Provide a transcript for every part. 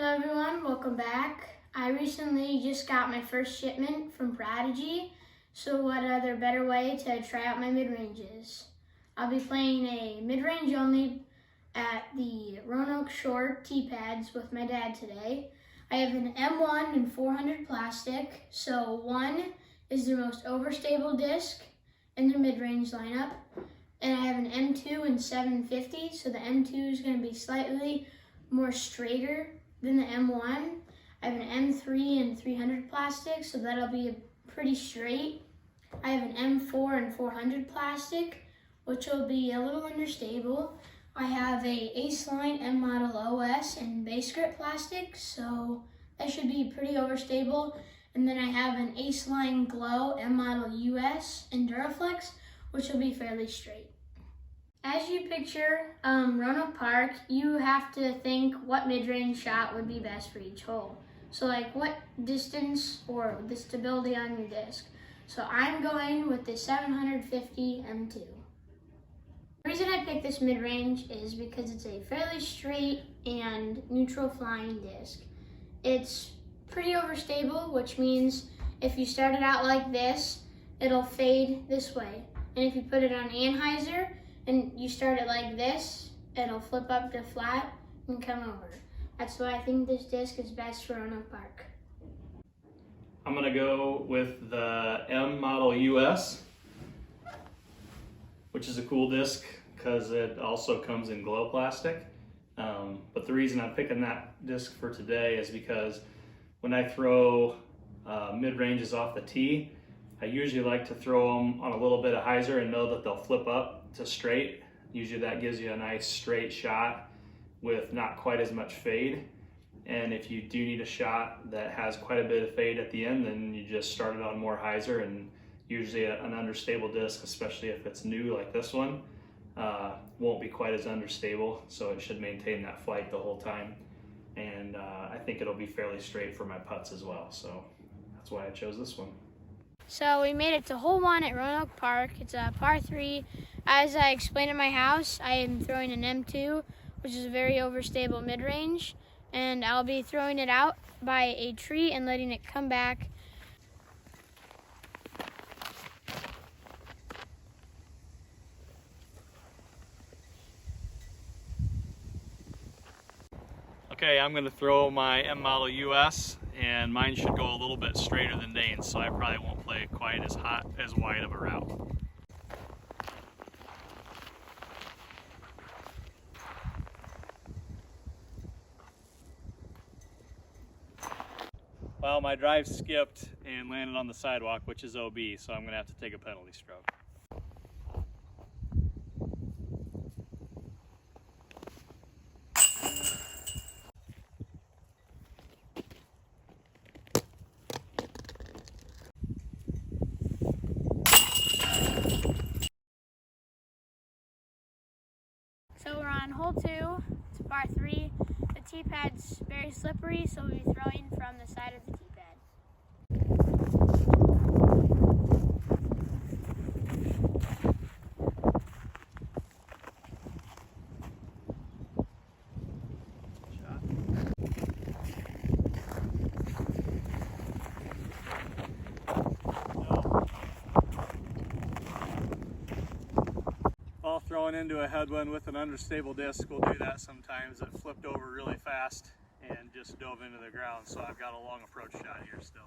everyone, welcome back. I recently just got my first shipment from Prodigy, so what other better way to try out my mid-ranges? I'll be playing a mid-range only at the Roanoke Short Tee pads with my dad today. I have an M1 and 400 plastic, so 1 is the most overstable disc in the mid-range lineup, and I have an M2 and 750, so the M2 is going to be slightly more straighter than the M1. I have an M3 and 300 plastic, so that'll be pretty straight. I have an M4 and 400 plastic, which will be a little understable. I have a Ace Line M Model OS and base grip plastic, so that should be pretty overstable. And then I have an Ace Line Glow M Model US and Duraflex, which will be fairly straight. As you picture Roanoke Park, you have to think what mid-range shot would be best for each hole. So like what distance or the stability on your disc. So I'm going with the 750 M2. The reason I picked this mid-range is because it's a fairly straight and neutral flying disc. It's pretty overstable, which means if you start it out like this, it'll fade this way. And if you put it on anhyzer, and you start it like this, it'll flip up to flat and come over. That's why I think this disc is best for Roanoke Park. I'm gonna go with the M Model US, which is a cool disc because it also comes in glow plastic. But the reason I'm picking that disc for today is because when I throw mid-ranges off the tee, I usually like to throw them on a little bit of hyzer and know that they'll flip up to straight. Usually that gives you a nice straight shot with not quite as much fade. And if you do need a shot that has quite a bit of fade at the end, then you just start it on more hyzer, and usually an understable disc, especially if it's new like this one, won't be quite as understable, so it should maintain that flight the whole time. And I think it'll be fairly straight for my putts as well, so that's why I chose this one. So we made it to hole 1 at Roanoke Park. It's a par 3. As I explained in my house, I am throwing an M2, which is a very overstable mid-range, and I'll be throwing it out by a tree and letting it come back. Okay, I'm gonna throw my M Model US, and mine should go a little bit straighter than Dayne's, so I probably won't play quite as wide of a route. Well, my drive skipped and landed on the sidewalk, which is OB, so I'm gonna have to take a penalty stroke. So we're on hole 2, it's a par 3. The tee pad's very slippery, so we'll be throwing from the side of the tee pad. While throwing into a headwind with an understable disc, we'll do that sometimes. It flipped over really fast and just dove into the ground, so I've got a long approach shot here still.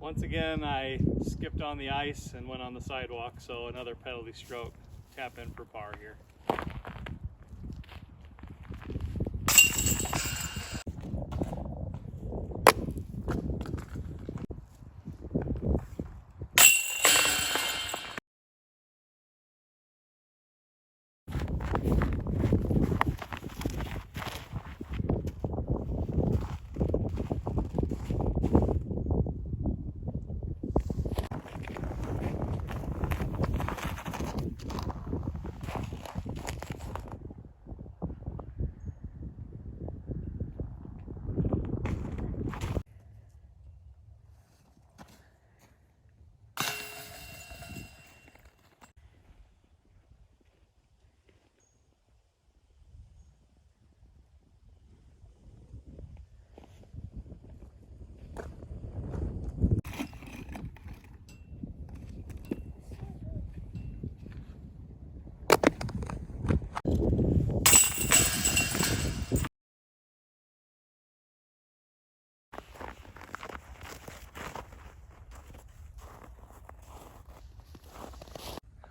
Once again, I skipped on the ice and went on the sidewalk, so another penalty stroke. Tap in for par here.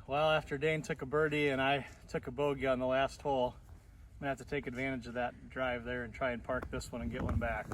Well, after Dane took a birdie and I took a bogey on the last hole, I'm gonna have to take advantage of that drive there and try and park this one and get one back.